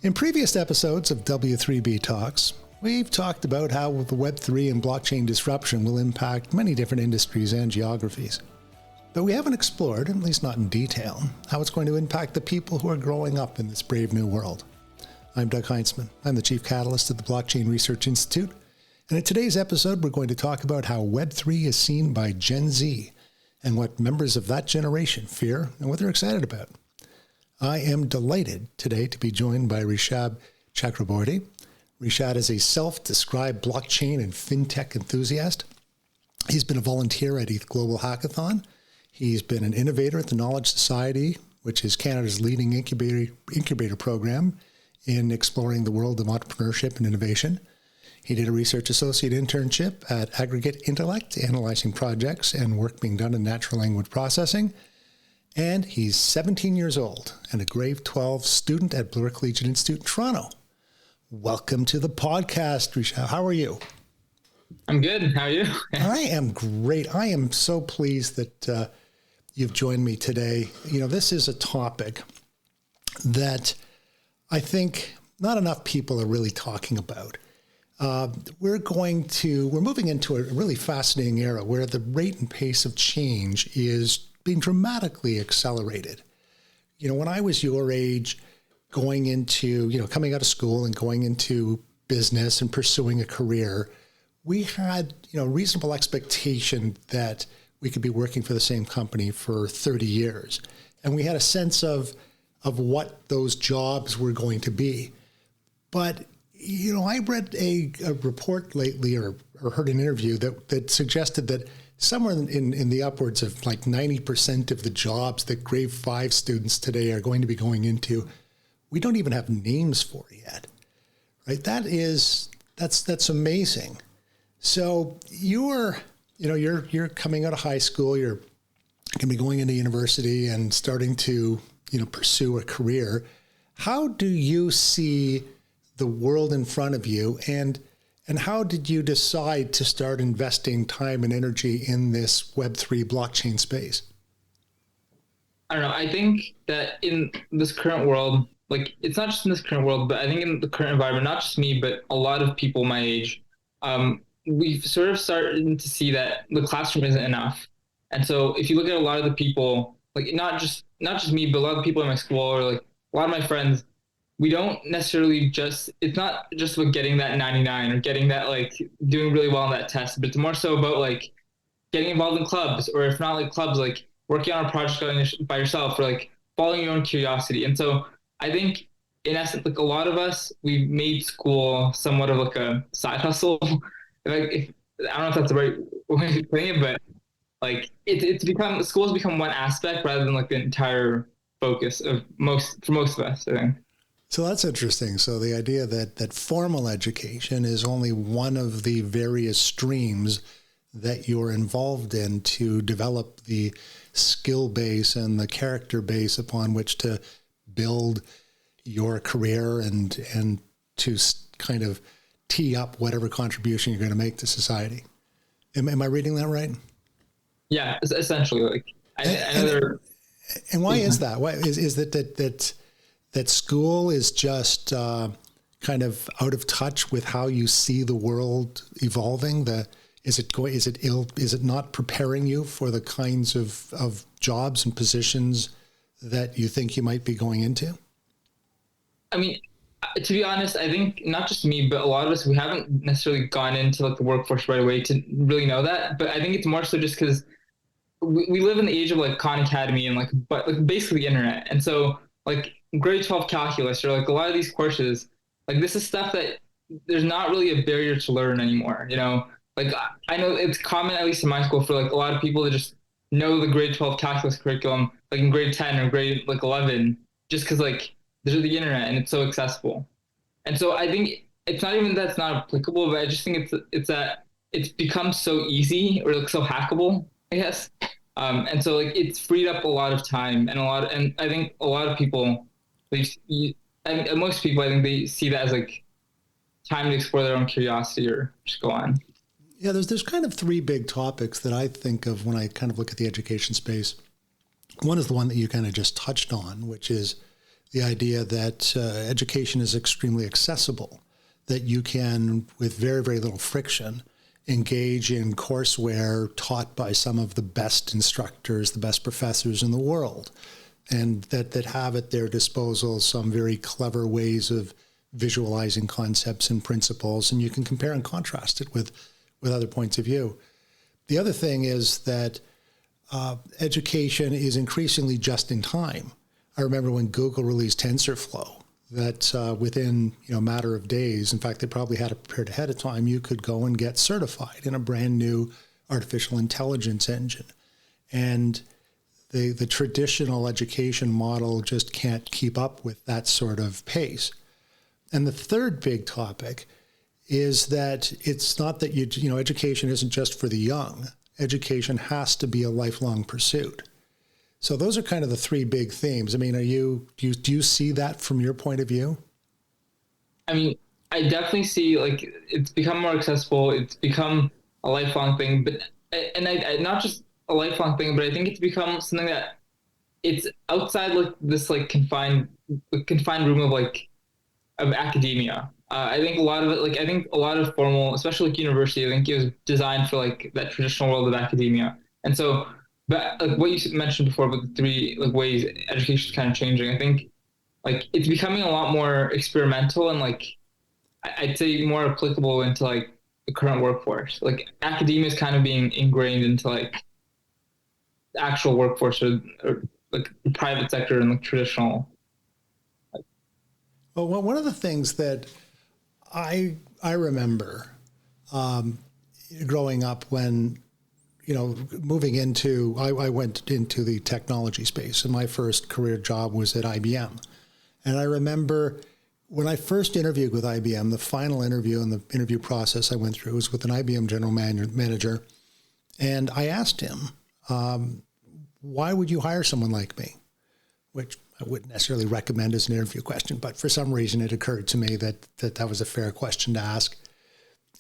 In previous episodes of W3B Talks, we've talked about how the Web3 and blockchain disruption will impact many different industries and geographies. But we haven't explored, at least not in detail, how it's going to impact the people who are growing up in this brave new world. I'm Doug Heinzman. I'm the Chief Catalyst at the Blockchain Research Institute. And in today's episode, we're going to talk about how Web3 is seen by Gen Z and what members of that generation fear and what they're excited about. I am delighted today to be joined by Rishab Chakraborty. Rishab is a self-described blockchain and fintech enthusiast. He's been a volunteer at ETH Global Hackathon. He's been an innovator at the Knowledge Society, which is Canada's leading incubator program in exploring the world of entrepreneurship and innovation. He did a research associate internship at Aggregate Intellect, analyzing projects and work being done in natural language processing. And he's 17 years old and a grade 12 student at Bloor Collegiate Institute in Toronto. Welcome to the podcast, Rishab. How are you? I'm good. How are you? I am great. I am so pleased that you've joined me today. You know, this is a topic that I think not enough people are really talking about. We're moving into a really fascinating era where the rate and pace of change is being dramatically accelerated. You know, when I was your age, going into, coming out of school and going into business and pursuing a career, we had, reasonable expectation that we could be working for the same company for 30 years. And we had a sense of what those jobs were going to be. But, I read a report lately or heard an interview that suggested that somewhere in the upwards of like 90% of the jobs that grade 5 students today are going to be going into, we don't even have names for yet, right? That's amazing. So you're coming out of high school, you're going to be going into university and starting to, pursue a career. How do you see the world in front of you, and how did you decide to start investing time and energy in this Web3 blockchain space? I don't know. I think that in this current world, like it's not just in this current world, but I think in the current environment, not just me, but a lot of people my age, we've sort of started to see that the classroom isn't enough. And so if you look at a lot of the people, like not just me, but a lot of people in my school or like a lot of my friends, we don't necessarily it's not just about getting that 99 or getting that, like doing really well on that test, but it's more so about like getting involved in clubs, or if not like clubs, like working on a project by yourself, or like following your own curiosity. And so I think in essence, like a lot of us, we've made school somewhat of like a side hustle. I don't know if that's the right way of putting it, but like school's become one aspect rather than like the entire focus for most of us, I think. So that's interesting. So the idea that formal education is only one of the various streams that you're involved in to develop the skill base and the character base upon which to build your career and to kind of tee up whatever contribution you're going to make to society. Am I reading that right? Yeah, essentially. Like and why is that? Why is that school is just kind of out of touch with how you see the world evolving? Is it not preparing you for the kinds of jobs and positions that you think you might be going into? I mean, to be honest, I think not just me, but a lot of us, we haven't necessarily gone into like the workforce right away to really know that. But I think it's more so just because we live in the age of like Khan Academy and like basically the internet. And so like grade 12 calculus or like a lot of these courses, like this is stuff that there's not really a barrier to learn anymore. Like I know it's common, at least in my school, for like a lot of people to just know the grade 12 calculus curriculum, like in grade 10 or grade like 11, just because like there's the internet and it's so accessible. And so I think it's not even that it's not applicable, but I just think it's that it's become so easy or like so hackable, I guess. And so like it's freed up a lot of time and I think a lot of people, most people, I think they see that as like time to explore their own curiosity or just go on. Yeah, there's kind of three big topics that I think of when I kind of look at the education space. One is the one that you kind of just touched on, which is the idea that education is extremely accessible, that you can, with very, very little friction, engage in courseware taught by some of the best instructors, the best professors in the world, and that have at their disposal some very clever ways of visualizing concepts and principles, and you can compare and contrast it with other points of view. The other thing is that education is increasingly just in time. I remember when Google released TensorFlow, that within a matter of days, in fact, they probably had it prepared ahead of time, you could go and get certified in a brand new artificial intelligence engine. And the traditional education model just can't keep up with that sort of pace. And the third big topic is that it's not that education isn't just for the young. Education has to be a lifelong pursuit. So those are kind of the three big themes. I mean, do you see that from your point of view? I mean, I definitely see like it's become more accessible. It's become a lifelong thing, but I not just a lifelong thing, but I think it's become something that it's outside like this like confined room of academia. I think a lot of it, like I think a lot of formal, especially like university, I think it was designed for like that traditional world of academia. And so, but like what you mentioned before about the three like ways education is kind of changing, I think like it's becoming a lot more experimental and like I'd say more applicable into like the current workforce. Like academia is kind of being ingrained into like the actual workforce or like the private sector and like traditional. Well, one of the things that I remember growing up when, moving into, I went into the technology space, and my first career job was at IBM. And I remember when I first interviewed with IBM, the final interview and the interview process I went through was with an IBM general manager. And I asked him, why would you hire someone like me? Which I wouldn't necessarily recommend as an interview question, but for some reason it occurred to me that was a fair question to ask.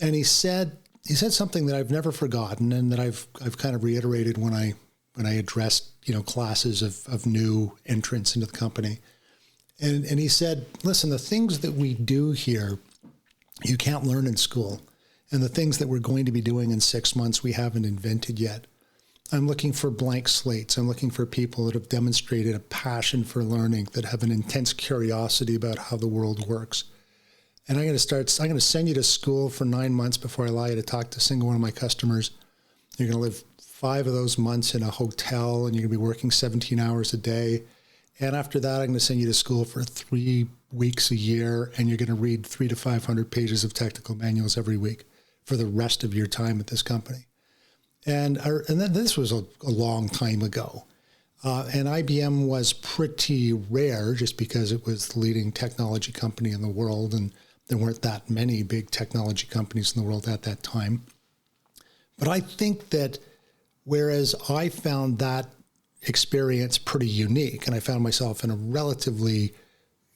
And he said something that I've never forgotten and that I've kind of reiterated when I addressed, classes of new entrants into the company. And he said, listen, the things that we do here, you can't learn in school. And the things that we're going to be doing in 6 months, we haven't invented yet. I'm looking for blank slates. I'm looking for people that have demonstrated a passion for learning, that have an intense curiosity about how the world works. And I'm going to send you to school for 9 months before I allow you to talk to a single one of my customers. You're going to live 5 of those months in a hotel, and you're going to be working 17 hours a day. And after that, I'm going to send you to school for 3 weeks a year, and you're going to read 300 to 500 pages of technical manuals every week for the rest of your time at this company. And then this was a long time ago. And IBM was pretty rare just because it was the leading technology company in the world, and there weren't that many big technology companies in the world at that time. But I think that whereas I found that experience pretty unique, and I found myself in a relatively,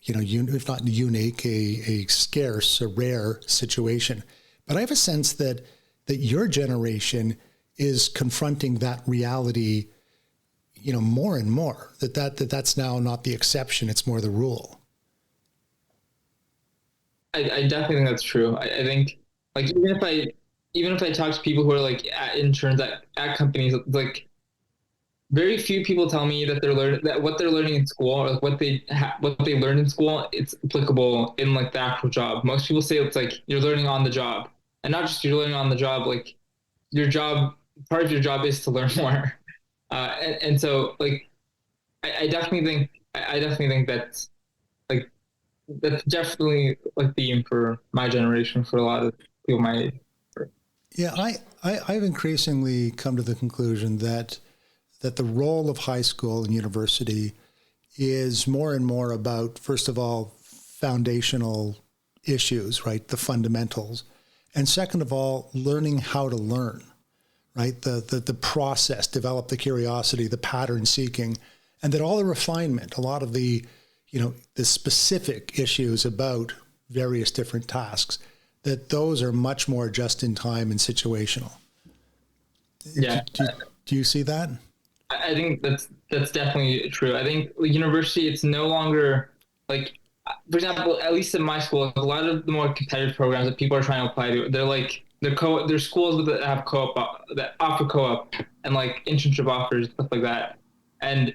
if not unique, a scarce, a rare situation. But I have a sense that your generation is confronting that reality, more and more, that's now not the exception, it's more the rule. I definitely think that's true. I think like even if I talk to people who are like interns at companies, like very few people tell me that what they're learning in school or like what they learned in school, it's applicable in like the actual job. Most people say it's like you're learning on the job, and not just you're learning on the job, like part of your job is to learn more. And so like, I definitely think that's like, that's definitely like the aim for my generation, for a lot of people my age. Yeah. I've increasingly come to the conclusion that the role of high school and university is more and more about, first of all, foundational issues, right? The fundamentals. And second of all, learning how to learn. Right, the process, develop the curiosity, the pattern seeking, and that all the refinement, a lot of the specific issues about various different tasks, that those are much more just in time and situational. Yeah. Do you see that? I think that's definitely true. I think university, it's no longer like, for example, at least in my school, a lot of the more competitive programs that people are trying to apply to, they're schools that have co-op that offer co-op and like internship offers, stuff like that. And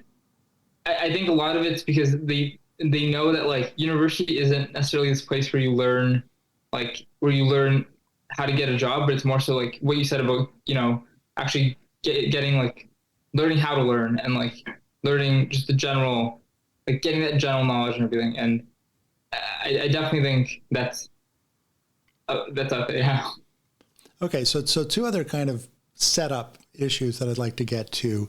I think a lot of it's because they know that like university isn't necessarily this place where you learn how to get a job, but it's more so like what you said about, actually getting like learning how to learn and like learning just the general, like getting that general knowledge and everything. And I definitely think that's up there. Yeah. Okay, so two other kind of setup issues that I'd like to get to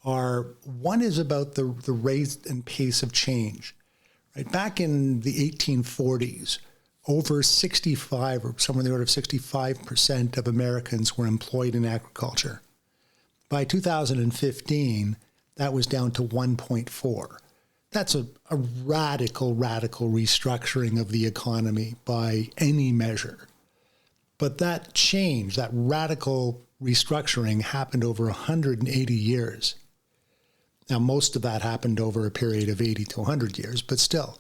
are, one is about the rate and pace of change. Right, back in the 1840s, over 65 or somewhere in the order of 65% of Americans were employed in agriculture. By 2015, that was down to 1.4. That's a radical restructuring of the economy by any measure. But that change, that radical restructuring happened over 180 years. Now, most of that happened over a period of 80 to 100 years, but still.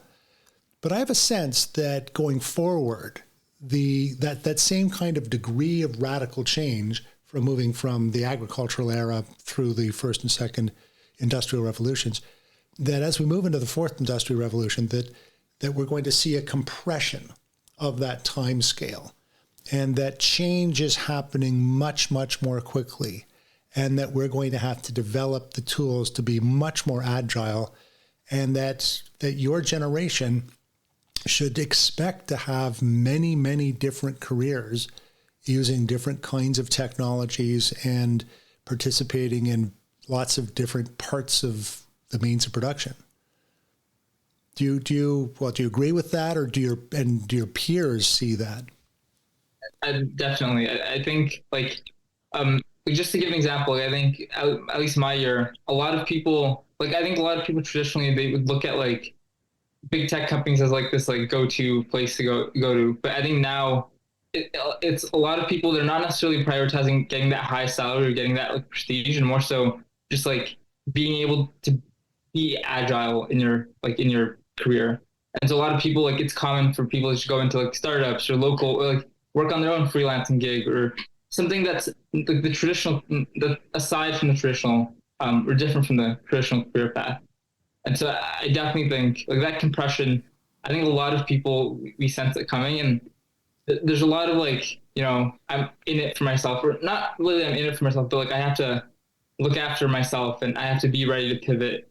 But I have a sense that going forward, that same kind of degree of radical change from moving from the agricultural era through the first and second industrial revolutions, that as we move into the fourth industrial revolution, that we're going to see a compression of that time scale, and that change is happening much more quickly, and that we're going to have to develop the tools to be much more agile, and that your generation should expect to have many different careers using different kinds of technologies and participating in lots of different parts of the means of production. Do you agree with that, or do your peers see that? Definitely. I think just to give an example, I think at least my year, a lot of people, I think a lot of people traditionally, they would look at like big tech companies as like this like go-to place to go to. But I think now it's a lot of people, they're not necessarily prioritizing getting that high salary or getting that like prestige, and more so just like being able to be agile in your career. And so a lot of people, like, it's common for people to just go into like startups or local, or like work on their own freelancing gig or something that's the traditional, aside from the traditional, or different from the traditional career path. And so I definitely think like that compression, I think a lot of people, we sense it coming, and there's a lot of like, I'm in it for myself, or not really I'm in it for myself, but like I have to look after myself and I have to be ready to pivot,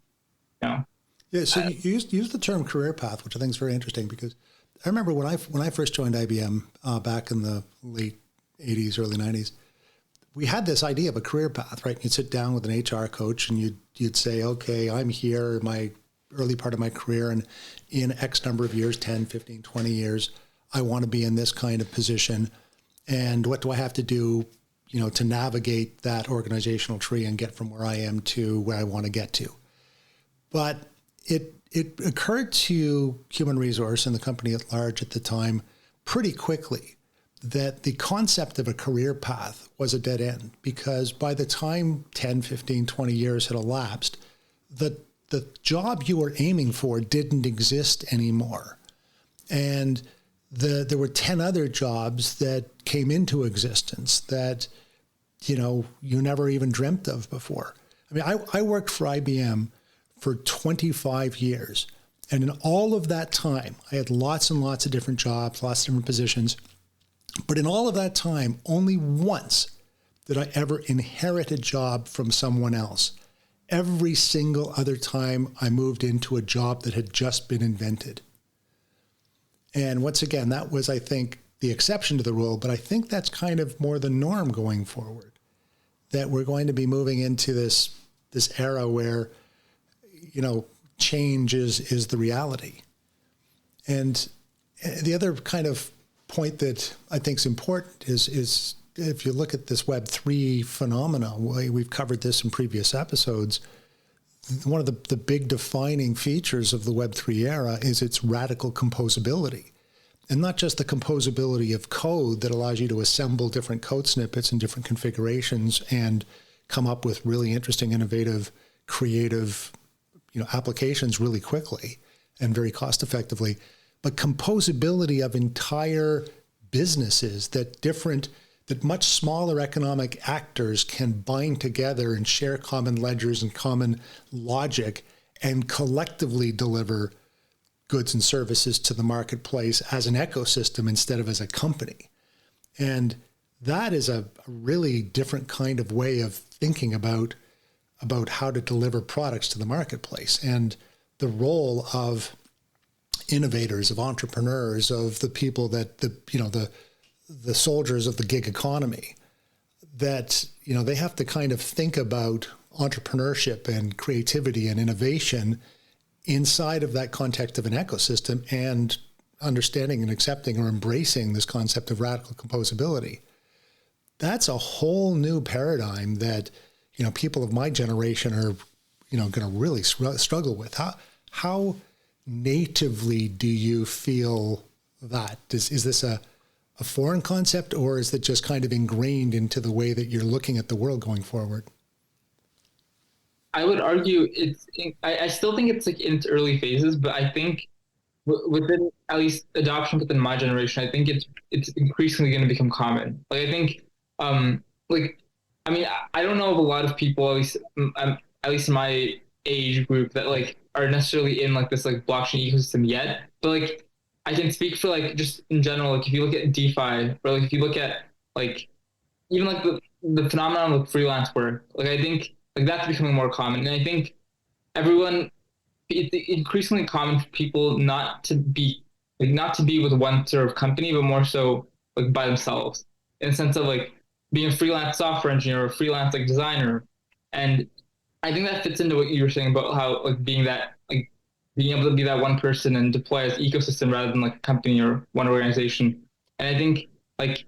you know. Yeah, so you use the term career path, which I think is very interesting, because I remember when I first joined IBM back in the late 80s, early 90s, we had this idea of a career path, right? You'd sit down with an HR coach and you'd say, okay, I'm here in my early part of my career, and in X number of years, 10, 15, 20 years, I want to be in this kind of position. And what do I have to do, to navigate that organizational tree and get from where I am to where I want to get to? But it occurred to human resource and the company at large at the time pretty quickly that the concept of a career path was a dead end, because by the time 10, 15, 20 years had elapsed, the job you were aiming for didn't exist anymore. And there were 10 other jobs that came into existence that, you never even dreamt of before. I mean, I worked for IBM for 25 years. And in all of that time, I had lots and lots of different jobs, lots of different positions. But in all of that time, only once did I ever inherit a job from someone else. Every single other time I moved into a job that had just been invented. And once again, that was, I think, the exception to the rule, but I think that's kind of more the norm going forward, that we're going to be moving into this era where, change is the reality. And the other kind of point that I think is important is if you look at this Web3 phenomena, we've covered this in previous episodes, one of the big defining features of the Web3 era is its radical composability. And not just the composability of code that allows you to assemble different code snippets in different configurations and come up with really interesting, innovative, creative, applications really quickly. and very cost effectively, but composability of entire businesses that much smaller economic actors can bind together and share common ledgers and common logic and collectively deliver goods and services to the marketplace as an ecosystem instead of as a company. And that is a really different kind of way of thinking about how to deliver products to the marketplace, and the role of innovators, of entrepreneurs, of the people that the soldiers of the gig economy, that, they have to kind of think about entrepreneurship and creativity and innovation inside of that context of an ecosystem, and understanding and accepting or embracing this concept of radical composability. That's a whole new paradigm that, people of my generation are, going to really struggle with. How natively do you feel that? Is this a foreign concept, or is it just kind of ingrained into the way that you're looking at the world going forward? I would argue I still think it's like in its early phases, but I think within at least adoption within my generation, I think it's increasingly going to become common. Like I think, I don't know of a lot of people, at least in my age group, that like are necessarily in like this like blockchain ecosystem yet. But like I can speak for like just in general, like if you look at DeFi, or like if you look at like even like the phenomenon of freelance work, like I think like that's becoming more common. And I think it's increasingly common for people not to be with one sort of company, but more so like by themselves, in the sense of like being a freelance software engineer or a freelance like designer. And I think that fits into what you were saying about how like being able to be that one person and deploy as ecosystem rather than like a company or one organization. And I think like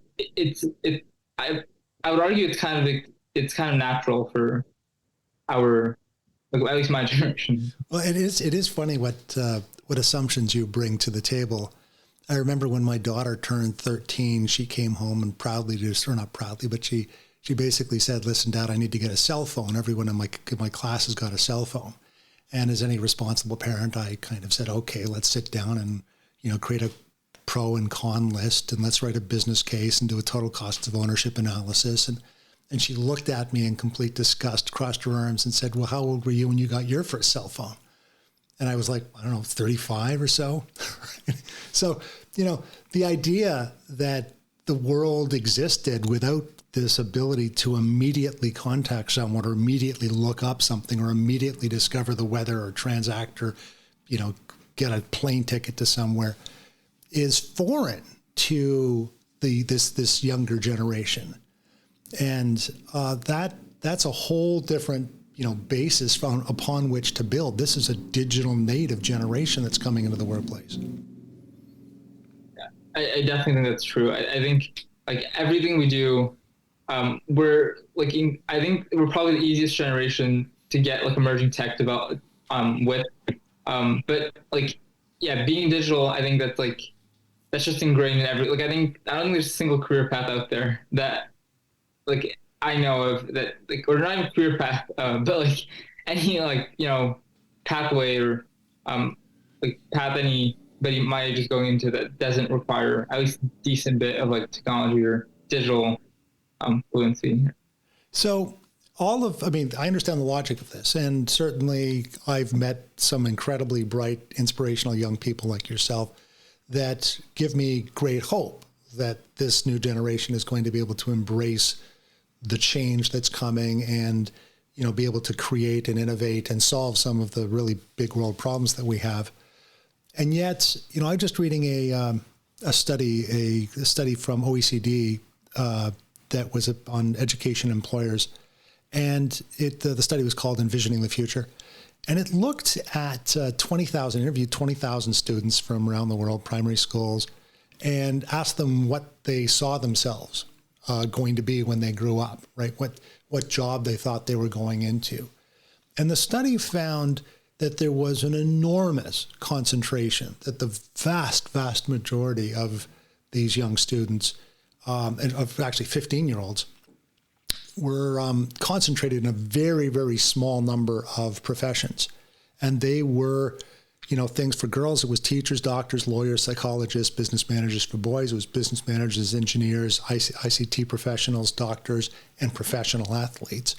I would argue it's kind of natural for our, like, at least my generation. Well, it is funny what assumptions you bring to the table. I remember when my daughter turned 13, she came home and not proudly, but she basically said, "Listen, Dad, I need to get a cell phone. Everyone in my class has got a cell phone." And as any responsible parent, I kind of said, "Okay, let's sit down and, create a pro and con list, and let's write a business case and do a total cost of ownership analysis." And she looked at me in complete disgust, crossed her arms and said, "Well, how old were you when you got your first cell phone?" And I was like, I don't know, 35 or so. So, the idea that the world existed without this ability to immediately contact someone or immediately look up something or immediately discover the weather or transact or, get a plane ticket to somewhere is foreign to this younger generation. And that's a whole different basis upon which to build. This is a digital native generation that's coming into the workplace. Yeah, I definitely think that's true. I think like everything we do, we're like I think we're probably the easiest generation to get like emerging tech developed with. But like being digital, I think that's just ingrained in every, like I don't think there's a single career path out there that like I know of that, like, or not even career path, but like any pathway or like path anybody my age is going into that doesn't require at least a decent bit of like technology or digital fluency. So I understand the logic of this, and certainly I've met some incredibly bright, inspirational young people like yourself that give me great hope that this new generation is going to be able to embrace the change that's coming and, be able to create and innovate and solve some of the really big world problems that we have. And yet, I'm just reading a study from OECD that was on education employers. And the study was called Envisioning the Future. And it looked at interviewed 20,000 students from around the world, primary schools, and asked them what they saw themselves going to be when they grew up, right? What job they thought they were going into. And the study found that there was an enormous concentration, that the vast, vast majority of these young students, and of actually 15-year-olds, were concentrated in a very, very small number of professions. And they were things for girls. It was teachers, doctors, lawyers, psychologists, business managers. For boys, it was business managers, engineers, ICT professionals, doctors, and professional athletes.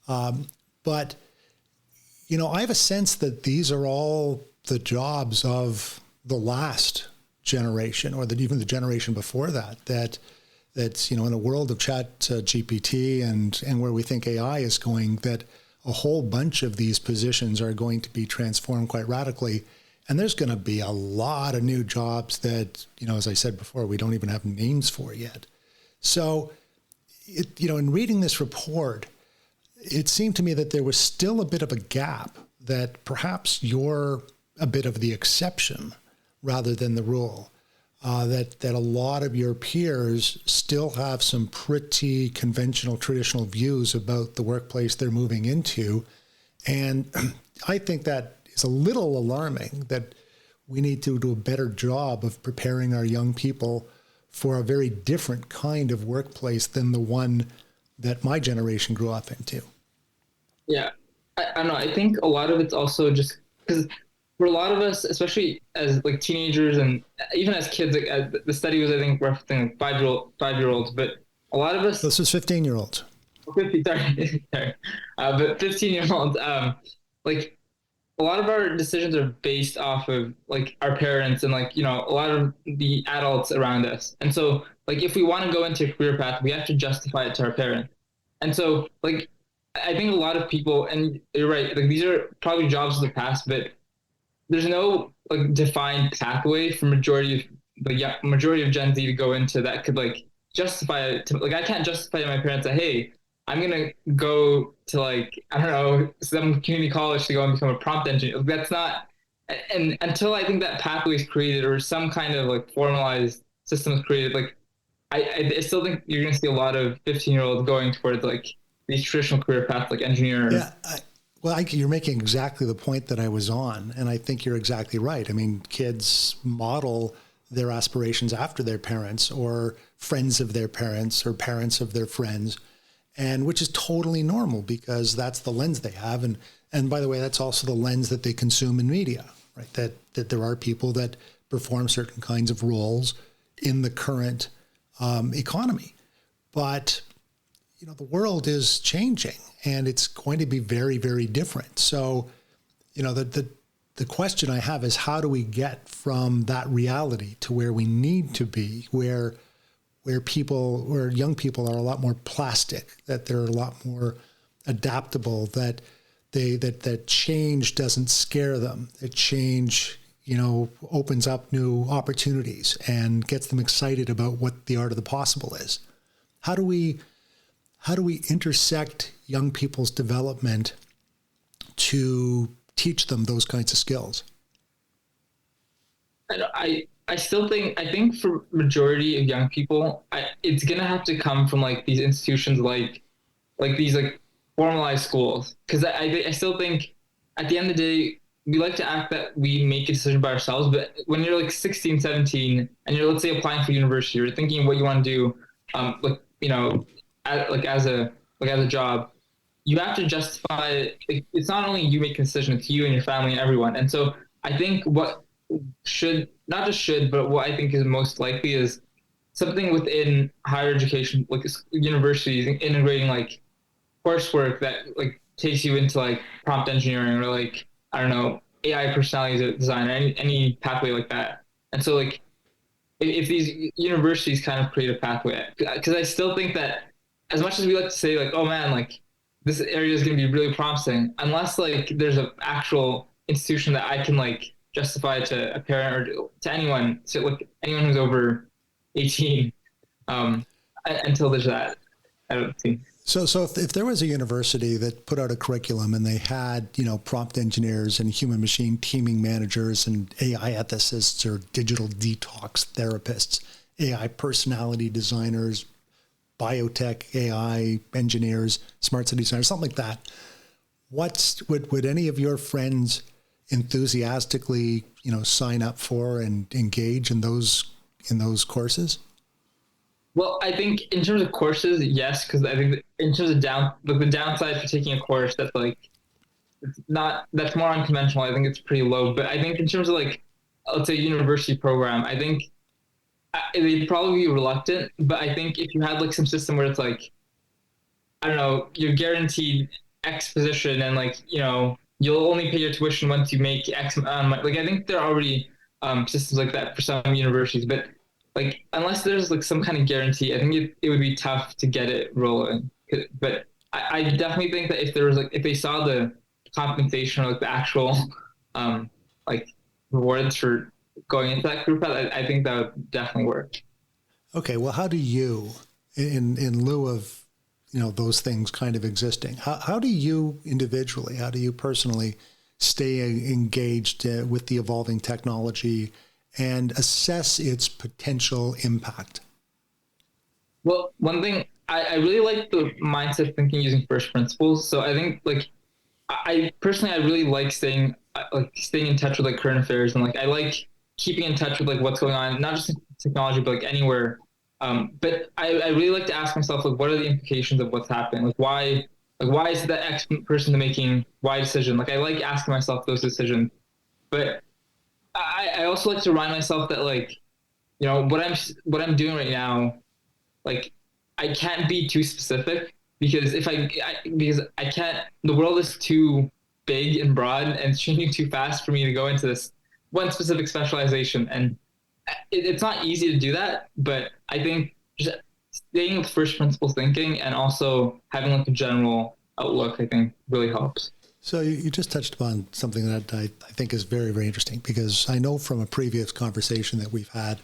But I have a sense that these are all the jobs of the last generation, or that even the generation before that's in a world of chat GPT and where we think AI is going, that a whole bunch of these positions are going to be transformed quite radically. And there's going to be a lot of new jobs that, as I said before, we don't even have names for yet. So, in reading this report, it seemed to me that there was still a bit of a gap, that perhaps you're a bit of the exception rather than the rule. That a lot of your peers still have some pretty conventional, traditional views about the workplace they're moving into. And I think that is a little alarming, that we need to do a better job of preparing our young people for a very different kind of workplace than the one that my generation grew up into. Yeah, I don't know. I think a lot of it's also just because for a lot of us, especially as like teenagers and even as kids, the study was, I think, referencing like 5-year-olds, but a lot of us. This was 15-year-olds. 50, sorry, sorry. But 15-year-olds, like a lot of our decisions are based off of like our parents and like, a lot of the adults around us. And so like, if we want to go into a career path, we have to justify it to our parents. And so like, I think a lot of people, and you're right, like these are probably jobs of the past, but there's no like defined pathway for majority of Gen Z to go into that could like justify it to, like, I can't justify to my parents that, hey, I'm going to go to like, I don't know, some community college to go and become a prompt engineer. That's not, and until I think that pathway is created or some kind of like formalized system is created, like I still think you're going to see a lot of 15-year-olds going towards like these traditional career paths, like engineer. Yeah. You're making exactly the point that I was on, and I think you're exactly right. I mean, kids model their aspirations after their parents or friends of their parents or parents of their friends, and which is totally normal because that's the lens they have. And by the way, that's also the lens that they consume in media, right? That there are people that perform certain kinds of roles in the current economy. But the world is changing and it's going to be very, very different. So, the question I have is, how do we get from that reality to where we need to be, where young people are a lot more plastic, that they're a lot more adaptable, that that change doesn't scare them, that change, opens up new opportunities and gets them excited about what the art of the possible is. How do we intersect young people's development to teach them those kinds of skills? I still think, for majority of young people, it's going to have to come from like these institutions, like these like formalized schools. Cause I still think at the end of the day, we like to act that we make a decision by ourselves. But when you're like 16, 17, and you're, let's say, applying for university, you're thinking what you want to do, as a job, you have to justify it. It's not only you make a decision, it's you and your family and everyone. And so I think what what I think is most likely is something within higher education, like universities, integrating like coursework that like takes you into like prompt engineering or like, I don't know, AI personality design or any pathway like that. And so like if these universities kind of create a pathway, because I still think that as much as we like to say like, oh man, like this area is going to be really promising, unless like there's an actual institution that I can like justify to a parent or to anyone, so like anyone who's over 18, until there's that, I don't think. So if there was a university that put out a curriculum and they had, prompt engineers and human machine teaming managers and AI ethicists or digital detox therapists, AI personality designers, biotech AI engineers, smart city designers, something like that, would any of your friends enthusiastically, sign up for and engage in those courses? Well, I think in terms of courses, yes, because I think in terms of the downside for taking a course that's like that's more unconventional. I think it's pretty low. But I think in terms of like, let's say university program, I think they'd probably be reluctant. But I think if you had like some system where it's like, I don't know, you're guaranteed X position and like, you'll only pay your tuition once you make X amount of money. Like I think there are already systems like that for some universities, but like unless there's like some kind of guarantee, I think it would be tough to get it rolling. But I definitely think that if there was like if they saw the compensation or like the actual like rewards for going into that group, I think that would definitely work. Okay, well, how do you, in lieu of those things kind of existing, how do you individually, how do you personally stay engaged with the evolving technology and assess its potential impact? Well, one thing I really like the mindset of thinking using first principles. So I think like I personally I really like staying in touch with like current affairs and like I like keeping in touch with like what's going on, not just in technology, but like anywhere. But I really like to ask myself like what are the implications of what's happening? Like why is that X person making Y decision? Like I like asking myself those decisions. But I also like to remind myself that like, what I'm doing right now, like I can't be too specific because because I can't, the world is too big and broad and it's changing too fast for me to go into this one specific specialization. And it's not easy to do that, but I think just staying with first principles thinking and also having like a general outlook, I think really helps. So you just touched upon something that I think is very, very interesting because I know from a previous conversation that we've had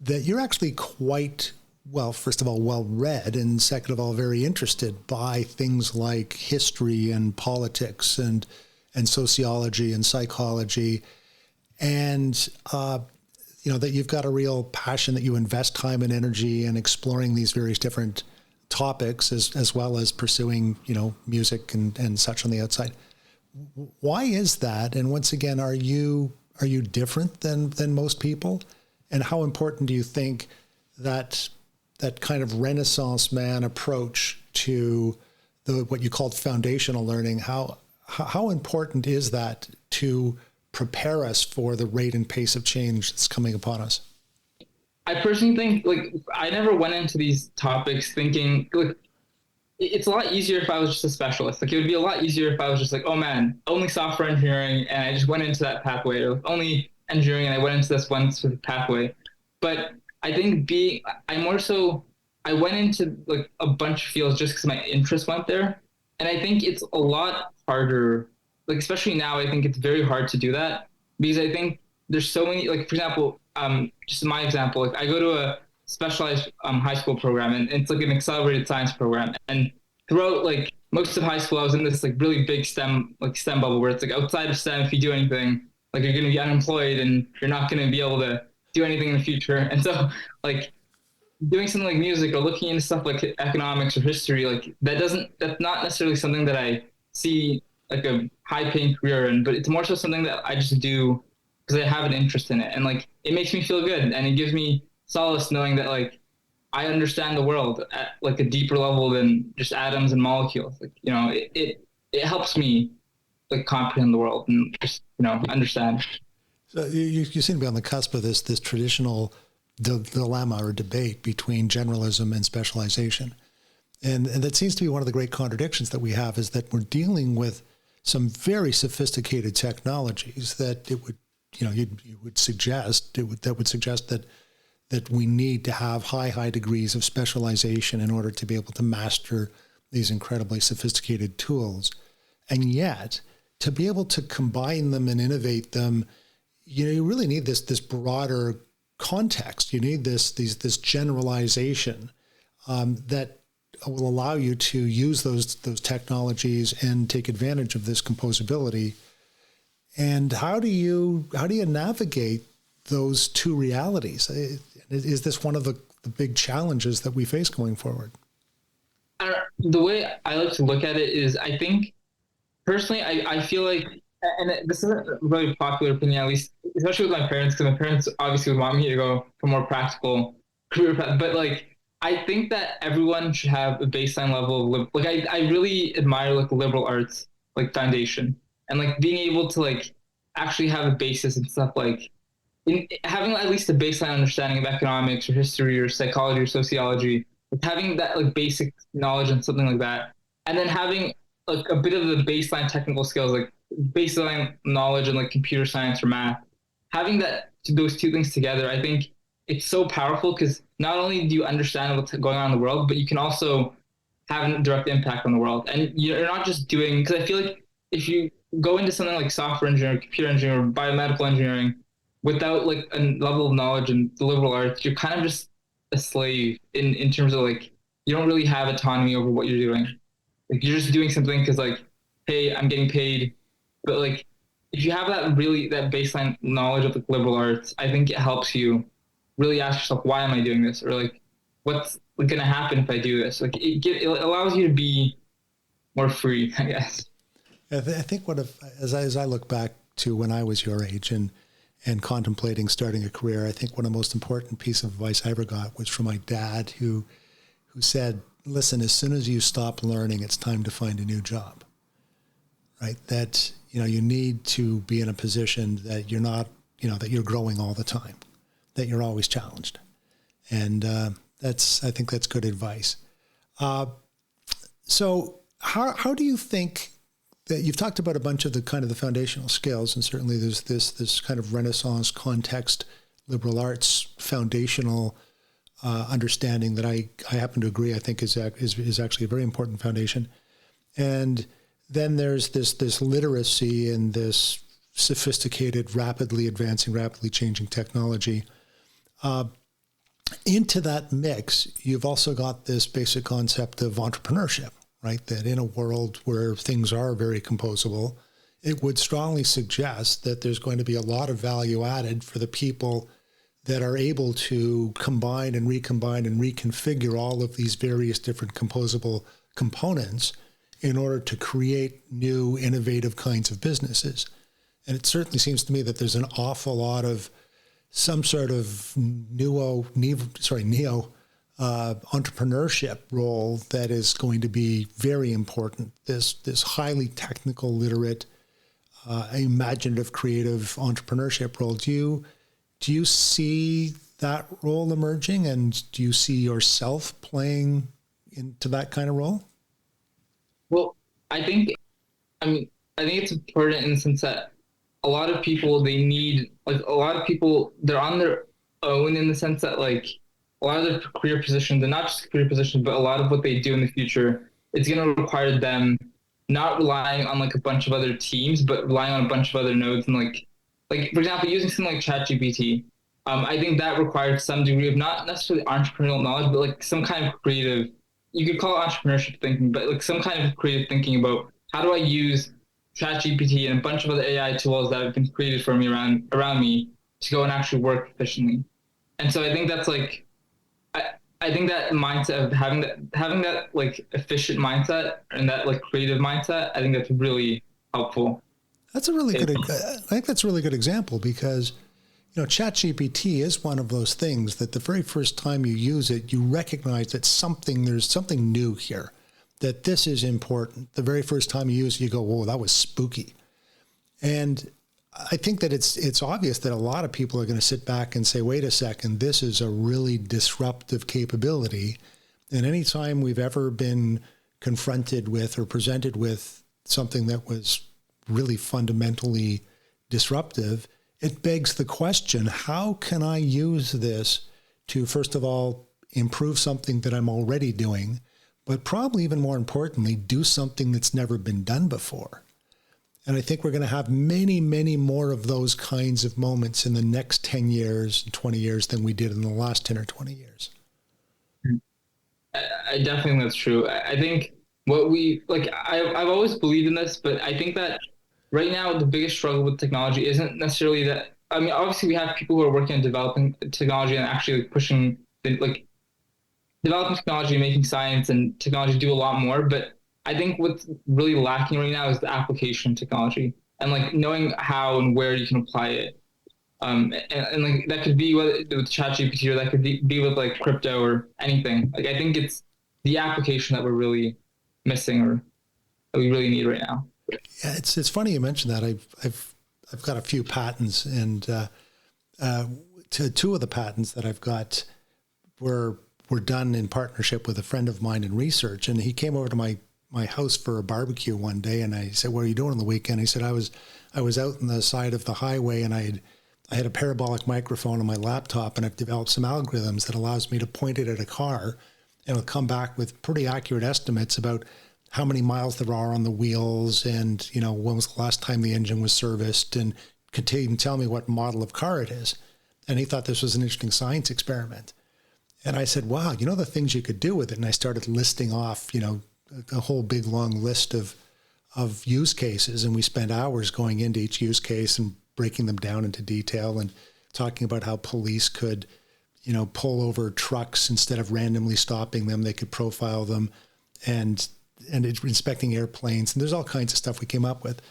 that you're actually quite, well, first of all, well-read, and second of all, very interested by things like history and politics and sociology and psychology. And, that you've got a real passion that you invest time and energy in exploring these various different topics as well as pursuing, music and such on the outside. Why is that? And once again, are you different than most people? And how important do you think that kind of Renaissance man approach to what you called foundational learning, how important is that to prepare us for the rate and pace of change that's coming upon us? I personally think like I never went into these topics thinking like it's a lot easier if I was just a specialist. Like it would be a lot easier if I was just like, oh man, only software engineering, and I just went into that pathway, or only engineering, and I went into this one specific pathway. But I think I went into like a bunch of fields just because my interest went there, and I think it's a lot harder. Like especially now, I think it's very hard to do that because I think there's so many. Like for example, just my example, like I go to a specialized high school program, and it's like an accelerated science program. And throughout like most of high school, I was in this like really big STEM bubble where it's like outside of STEM, if you do anything, like you're going to be unemployed and you're not going to be able to do anything in the future. And so like doing something like music or looking into stuff like economics or history, like that's not necessarily something that I see like a high paying career in, but it's more so something that I just do because I have an interest in it. And like, it makes me feel good. And it gives me solace knowing that like, I understand the world at like a deeper level than just atoms and molecules. Like, it helps me like comprehend the world and just, understand. So you seem to be on the cusp of this traditional dilemma or debate between generalism and specialization. And that seems to be one of the great contradictions that we have is that we're dealing with some very sophisticated technologies that it would, you would suggest, that would suggest that we need to have high degrees of specialization in order to be able to master these incredibly sophisticated tools. And yet, to be able to combine them and innovate them, you really need this broader context. You need this generalization that will allow you to use those technologies and take advantage of this composability. And how do you navigate those two realities? Is this one of the big challenges that we face going forward? The way I like to look at it is, I think personally, I feel like, and this isn't a really popular opinion, at least, especially with my parents, because my parents obviously would want me to go for more practical career path. But like, I think that everyone should have a baseline level of, like, I really admire like liberal arts, like foundation. and like being able to like actually have a basis and stuff like having at least a baseline understanding of economics or history or psychology or sociology, like having that like basic knowledge and something like that, and then having like a bit of the baseline technical skills, like baseline knowledge and like computer science or math, having that those two things together, I think it's so powerful because not only do you understand what's going on in the world, but you can also have a direct impact on the world. And you're not just doing, because I feel like if you go into something like software engineering, computer engineering, or biomedical engineering without like a level of knowledge in the liberal arts, you're kind of just a slave in terms of like, you don't really have autonomy over what you're doing. Like you're just doing something because like, hey, I'm getting paid. But like, if you have that baseline knowledge of the liberal arts, I think it helps you really ask yourself, why am I doing this? Or like, what's going to happen if I do this? Like it allows you to be more free, I guess. I think as I look back to when I was your age and contemplating starting a career, I think one of the most important piece of advice I ever got was from my dad, who said, listen, as soon as you stop learning, it's time to find a new job, right? That, you need to be in a position that you're not, that you're growing all the time, that you're always challenged. And I think that's good advice. So how do you think that you've talked about a bunch of the kind of the foundational skills, and certainly there's this kind of Renaissance context, liberal arts, foundational understanding that I happen to agree, I think is actually a very important foundation. And then there's this literacy and this sophisticated, rapidly advancing, rapidly changing technology. Into that mix, you've also got this basic concept of entrepreneurship, right? That in a world where things are very composable, it would strongly suggest that there's going to be a lot of value added for the people that are able to combine and recombine and reconfigure all of these various different composable components in order to create new, innovative kinds of businesses. And it certainly seems to me that there's an awful lot of some sort of neo entrepreneurship role that is going to be very important. This highly technical, literate, imaginative, creative entrepreneurship role. Do you see that role emerging, and do you see yourself playing into that kind of role? Well, I think it's important in the sense that a lot of people, they're on their own in the sense that like a lot of their career positions, and not just career positions, but a lot of what they do in the future, it's going to require them not relying on like a bunch of other teams, but relying on a bunch of other nodes. And like for example, using something like ChatGPT, I think that requires some degree of not necessarily entrepreneurial knowledge, but like some kind of creative, you could call it entrepreneurship thinking, but like some kind of creative thinking about how do I use ChatGPT and a bunch of other AI tools that have been created for me around me to go and actually work efficiently. And so I think that's like, I think that mindset of having that like efficient mindset and that like creative mindset, I think that's really helpful. That's a really good, I think that's a really good example because, ChatGPT is one of those things that the very first time you use it, you recognize that there's something new here, that this is important. The very first time you use it, you go, whoa, that was spooky. And I think that it's obvious that a lot of people are going to sit back and say, wait a second, this is a really disruptive capability. And anytime we've ever been confronted with or presented with something that was really fundamentally disruptive, it begs the question, how can I use this to, first of all, improve something that I'm already doing, but probably even more importantly, do something that's never been done before? And I think we're going to have many, many more of those kinds of moments in the next 10 years, 20 years than we did in the last 10 or 20 years. I definitely think that's true. I think I've always believed in this, but I think that right now the biggest struggle with technology isn't necessarily that. I mean, obviously we have people who are working on developing technology and actually pushing developing technology, making science and technology do a lot more. But I think what's really lacking right now is the application of technology and like knowing how and where you can apply it. And like that could be with ChatGPT, or that could be with like crypto or anything. Like I think it's the application that we're really missing, or that we really need right now. Yeah, it's funny you mentioned that. I've got a few patents, and two of the patents that I've got were done in partnership with a friend of mine in research. And he came over to my house for a barbecue one day, and I said, "What are you doing on the weekend?" He said, I was out on the side of the highway, and I had a parabolic microphone on my laptop, and I've developed some algorithms that allows me to point it at a car, and it'll come back with pretty accurate estimates about how many miles there are on the wheels, and when was the last time the engine was serviced, and could even tell me what model of car it is. And he thought this was an interesting science experiment. And I said, wow, the things you could do with it. And I started listing off, a whole big long list of use cases. And we spent hours going into each use case and breaking them down into detail and talking about how police could, pull over trucks instead of randomly stopping them. They could profile them and inspecting airplanes. And there's all kinds of stuff we came up with.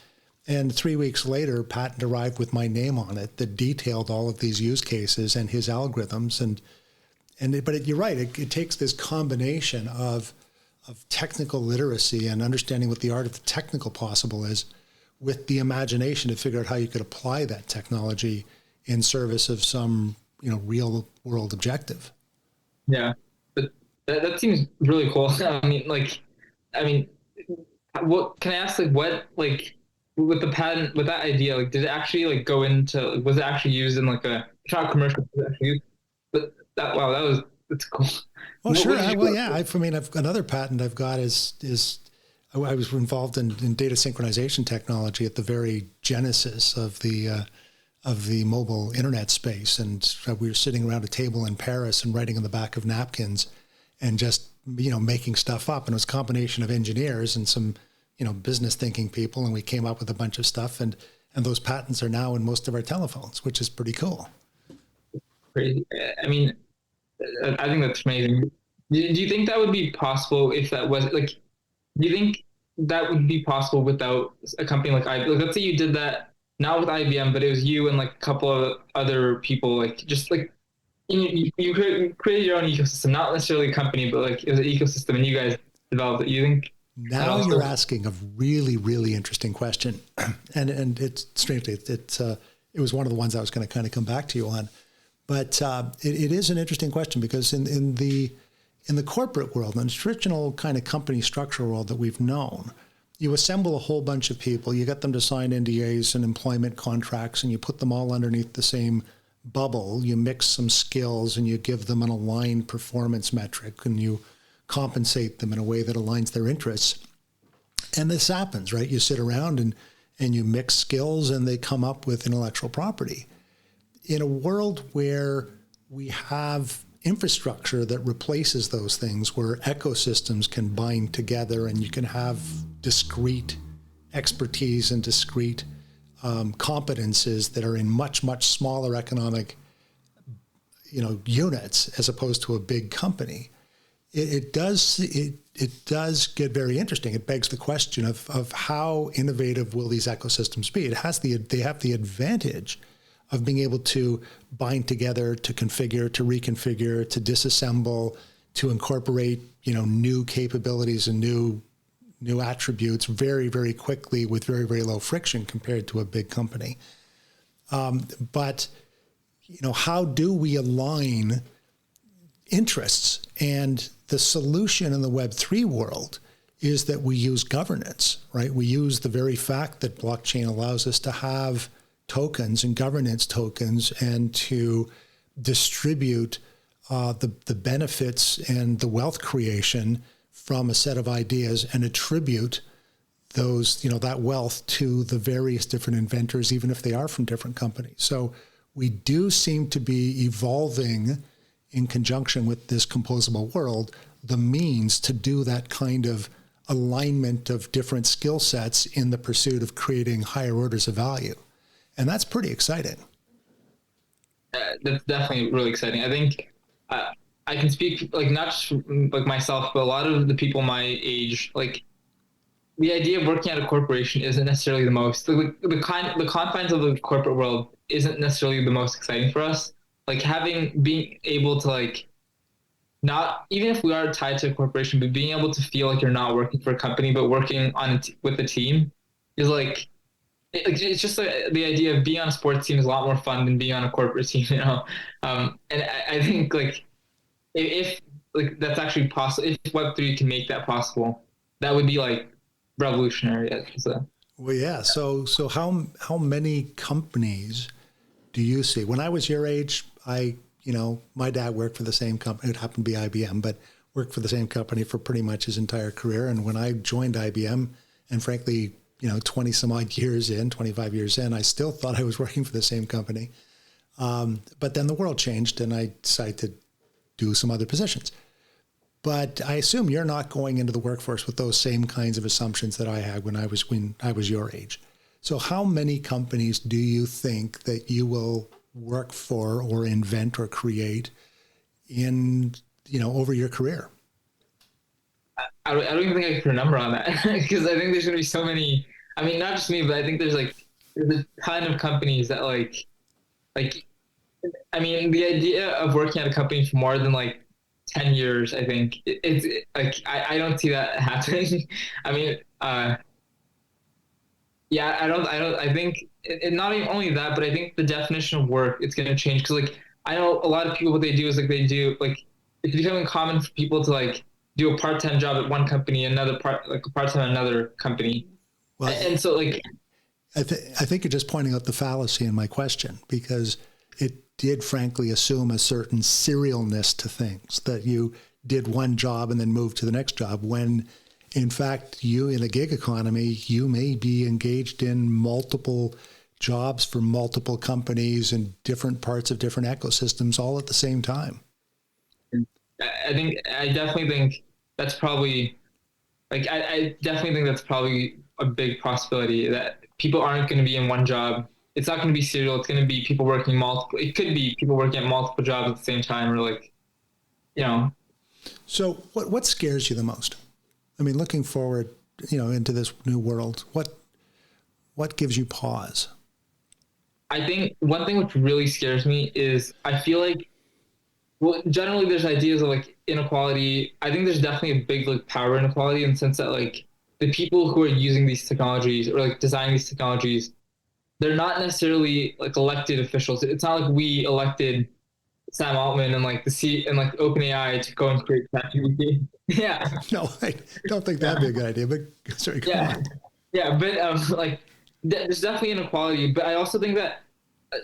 And 3 weeks later, a patent arrived with my name on it that detailed all of these use cases and his algorithms. But you're right, it takes this combination of technical literacy and understanding what the art of the technical possible is with the imagination to figure out how you could apply that technology in service of some, real world objective. Yeah, but that seems really cool. What can I ask? With the patent, with that idea, did it actually go into? Was it actually used in a not commercial? Was it actually used? But that's cool. Oh, sure. I've another patent I've got is I was involved in data synchronization technology at the very genesis of the mobile internet space, and we were sitting around a table in Paris and writing on the back of napkins, and just making stuff up. And it was a combination of engineers and some business thinking people, and we came up with a bunch of stuff, and those patents are now in most of our telephones, which is pretty cool. Crazy. I mean, I think that's amazing. Do you think that would be possible if that was do you think that would be possible without a company like IBM? Let's say you did that not with IBM, but it was you and a couple of other people, you created your own ecosystem, not necessarily a company, but it was an ecosystem, and you guys developed it. You think? Now you're asking a really, really interesting question, and it's strangely it was one of the ones I was going to kind of come back to you on, but it is an interesting question because in the corporate world, in the traditional kind of company structure world that we've known, you assemble a whole bunch of people, you get them to sign NDAs and employment contracts, and you put them all underneath the same bubble. You mix some skills, and you give them an aligned performance metric, and you compensate them in a way that aligns their interests. And this happens, right? You sit around and you mix skills, and they come up with intellectual property. In a world where we have infrastructure that replaces those things, where ecosystems can bind together and you can have discrete expertise and discrete competences that are in much, much smaller economic, units as opposed to a big company, it does get very interesting. It begs the question of how innovative will these ecosystems be? They have the advantage of being able to bind together, to configure, to reconfigure, to disassemble, to incorporate, new capabilities and new attributes very, very quickly with very, very low friction compared to a big company. But how do we align interests? And the solution in the Web3 world is that we use governance, right? We use the very fact that blockchain allows us to have tokens and governance tokens and to distribute the benefits and the wealth creation from a set of ideas and attribute those, that wealth to the various different inventors, even if they are from different companies. So we do seem to be evolving in conjunction with this composable world, the means to do that kind of alignment of different skill sets in the pursuit of creating higher orders of value. And that's pretty exciting. That's definitely really exciting. I think I can speak not just myself, but a lot of the people my age, the idea of working at a corporation isn't necessarily the most, the confines of the corporate world isn't necessarily the most exciting for us. Being able to not, even if we are tied to a corporation, but being able to feel like you're not working for a company, but working with a team is like, it's just like the idea of being on a sports team is a lot more fun than being on a corporate team, you know? And I think like if like that's actually possible, if Web3 can make that possible, that would be like revolutionary. So. Well, yeah. So how many companies do you see? When I was your age, my dad worked for the same company. It happened to be IBM, but worked for the same company for pretty much his entire career. And when I joined IBM, and frankly, 20 some odd years in, 25 years in, I still thought I was working for the same company. But then the world changed and I decided to do some other positions. But I assume you're not going into the workforce with those same kinds of assumptions that I had when I was your age. So how many companies do you think that you will work for or invent or create in, over your career? I don't even think I can put a number on that because I think there's going to be so many. I mean, not just me, but I think there's a ton of companies that like. I mean, the idea of working at a company for more than like 10 years, I think it's like I don't see that happening. I mean, yeah, I think not even only that, but I think the definition of work it's going to change because like I know a lot of people what they do is like they do like it's becoming common for people to like do a part-time job at one company, another part-time at another company, Well, and so like I think you're just pointing out the fallacy in my question because it did frankly assume a certain serialness to things that you did one job and then moved to the next job when in fact you in a gig economy, you may be engaged in multiple jobs for multiple companies and different parts of different ecosystems all at the same time. I definitely think that's probably like I definitely think that's probably a big possibility that people aren't going to be in one job. It's not going to be serial. It's going to be people working multiple. It could be people working at multiple jobs at the same time, or like, you know. So, what scares you the most? I mean, looking forward, into this new world, what gives you pause? I think one thing which really scares me is I feel like well, generally there's ideas of like inequality. I think there's definitely a big like power inequality in the sense that like the people who are using these technologies or like designing these technologies, they're not necessarily like elected officials. It's not like we elected Sam Altman and like the C and like OpenAI to go and create ChatGPT. Yeah. No, I don't think that'd be a good idea, but sorry, go Yeah. on. Yeah. But like there's definitely inequality. But I also think that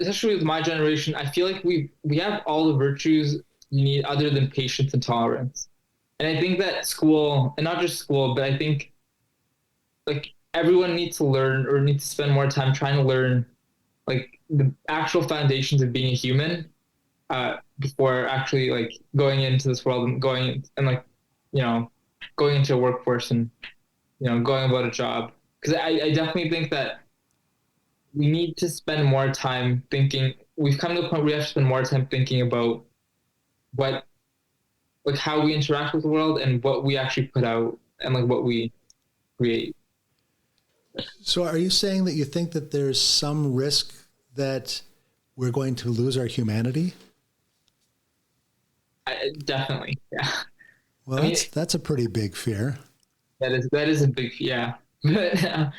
especially with my generation, I feel like we have all the virtues you need other than patience and tolerance. And I think that school, and not just school, but I think like everyone needs to learn or needs to spend more time trying to learn like the actual foundations of being a human before actually like going into this world and going and like you know going into a workforce and going about a job because I definitely think that we need to spend more time thinking. We've come to the point where we have to spend more time thinking about what, like, how we interact with the world and what we actually put out and like what we create. So, are you saying that you think that there's some risk that we're going to lose our humanity? Definitely, yeah. Well, I mean, that's a pretty big fear. that is a big yeah. But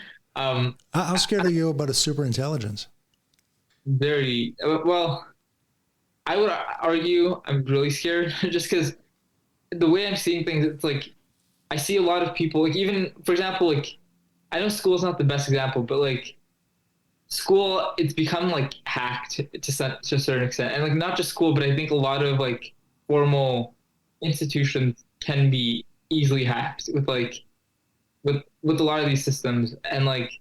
How scared are you about a super intelligence? very well. I would argue I'm really scared just because the way I'm seeing things, it's like I see a lot of people, like even for example, like I know school is not the best example, but like school, it's become like hacked to a certain extent, and like not just school, but I think a lot of like formal institutions can be easily hacked with like with a lot of these systems, and like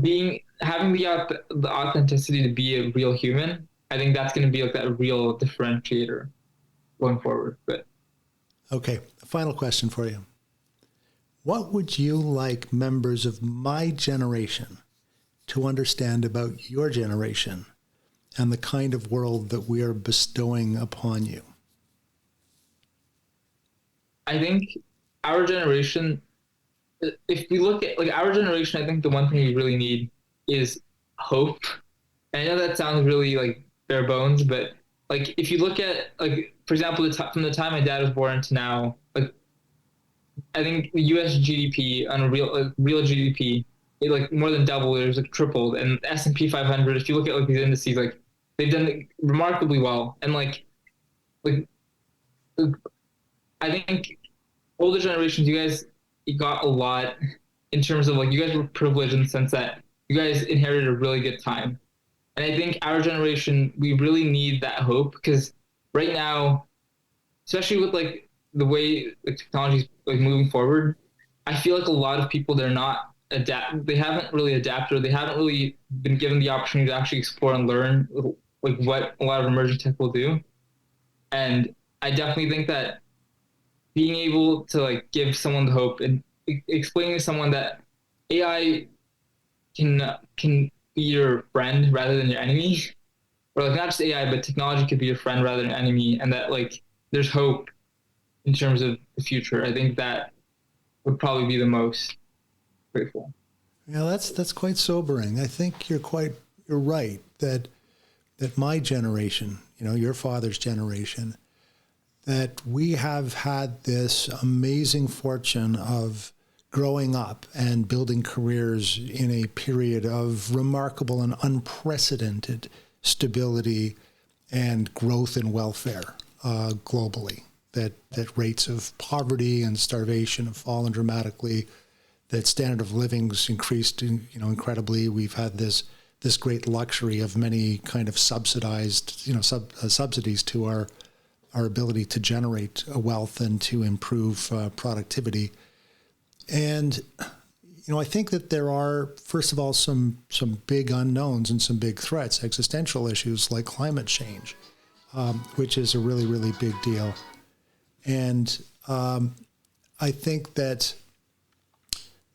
being having the authenticity to be a real human. I think that's going to be like that real differentiator going forward. But Okay, a final question for you. What would you like members of my generation to understand about your generation and the kind of world that we are bestowing upon you? I think our generation, if we look at like our generation, I think the one thing we really need is hope. And I know that sounds really like bare bones, but like if you look at like for example, from the time my dad was born to now, like I think the U.S. GDP on a real GDP, it like more than doubled. It was like tripled, and S&P 500. If you look at like these indices, like they've done remarkably well. And like I think older generations, you guys you got a lot in terms of like you guys were privileged in the sense that you guys inherited a really good time. And I think our generation, we really need that hope because right now, especially with like the way the technology is like moving forward, I feel like a lot of people they're not adapt. They haven't really adapted. Or they haven't really been given the opportunity to actually explore and learn like what a lot of emerging tech will do. And I definitely think that being able to like give someone the hope and explaining to someone that AI can be your friend rather than your enemy, or like not just AI, but technology could be your friend rather than enemy, and that like there's hope in terms of the future. I think that would probably be the most grateful. Yeah, that's quite sobering. I think you're right that my generation, your father's generation, that we have had this amazing fortune of growing up and building careers in a period of remarkable and unprecedented stability and growth and welfare globally. That rates of poverty and starvation have fallen dramatically. That standard of living's increased, incredibly. We've had this great luxury of many kind of subsidized, subsidies to our ability to generate wealth and to improve productivity. And, I think that there are, first of all, some big unknowns and some big threats, existential issues like climate change, which is a really, really big deal. And I think that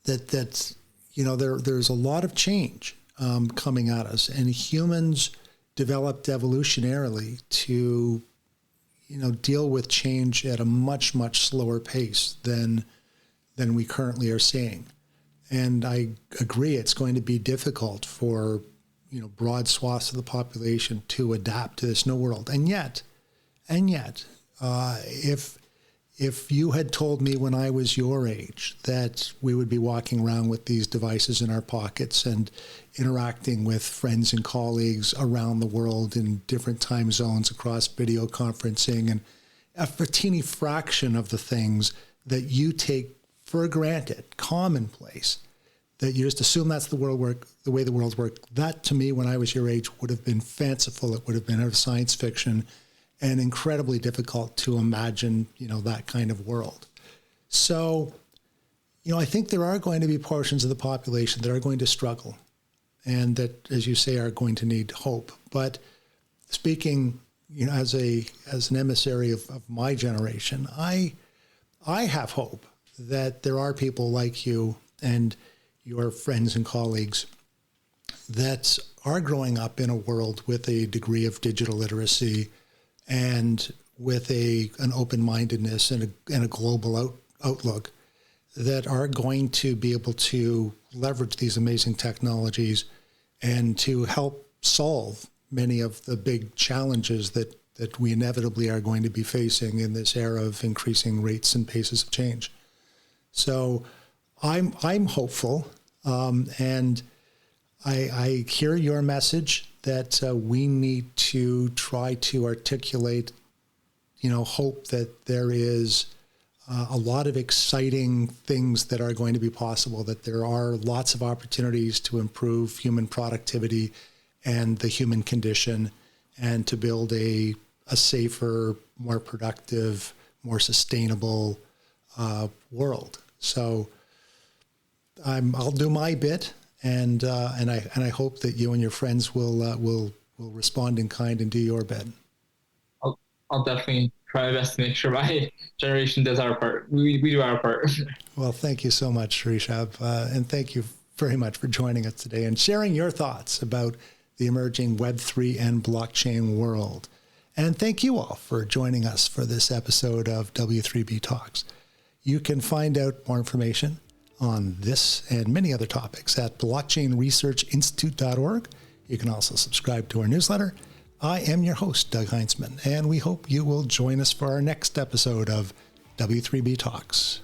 there's a lot of change coming at us, and humans developed evolutionarily to deal with change at a much, much slower pace than we currently are seeing. And I agree it's going to be difficult for broad swaths of the population to adapt to this new world. And yet, if you had told me when I was your age that we would be walking around with these devices in our pockets and interacting with friends and colleagues around the world in different time zones across video conferencing, and a teeny fraction of the things that you take for granted, commonplace, that you just assume that's the way the world works, that to me when I was your age would have been fanciful. It would have been out of science fiction and incredibly difficult to imagine, that kind of world. So, I think there are going to be portions of the population that are going to struggle and that, as you say, are going to need hope. But speaking, as an emissary of my generation, I have hope that there are people like you and your friends and colleagues that are growing up in a world with a degree of digital literacy and with an open-mindedness and a global outlook that are going to be able to leverage these amazing technologies and to help solve many of the big challenges that we inevitably are going to be facing in this era of increasing rates and paces of change. So I'm hopeful, and I hear your message that we need to try to articulate, hope that there is a lot of exciting things that are going to be possible, that there are lots of opportunities to improve human productivity and the human condition, and to build a safer, more productive, more sustainable world. So I'll do my bit. And I hope that you and your friends will respond in kind and do your bit. I'll definitely try my best to make sure my generation does our part. We do our part. Well, thank you so much, Rishab, and thank you very much for joining us today and sharing your thoughts about the emerging Web3 and blockchain world. And thank you all for joining us for this episode of W3B Talks. You can find out more information on this and many other topics at blockchainresearchinstitute.org. You can also subscribe to our newsletter. I am your host, Doug Heinzman, and we hope you will join us for our next episode of W3B Talks.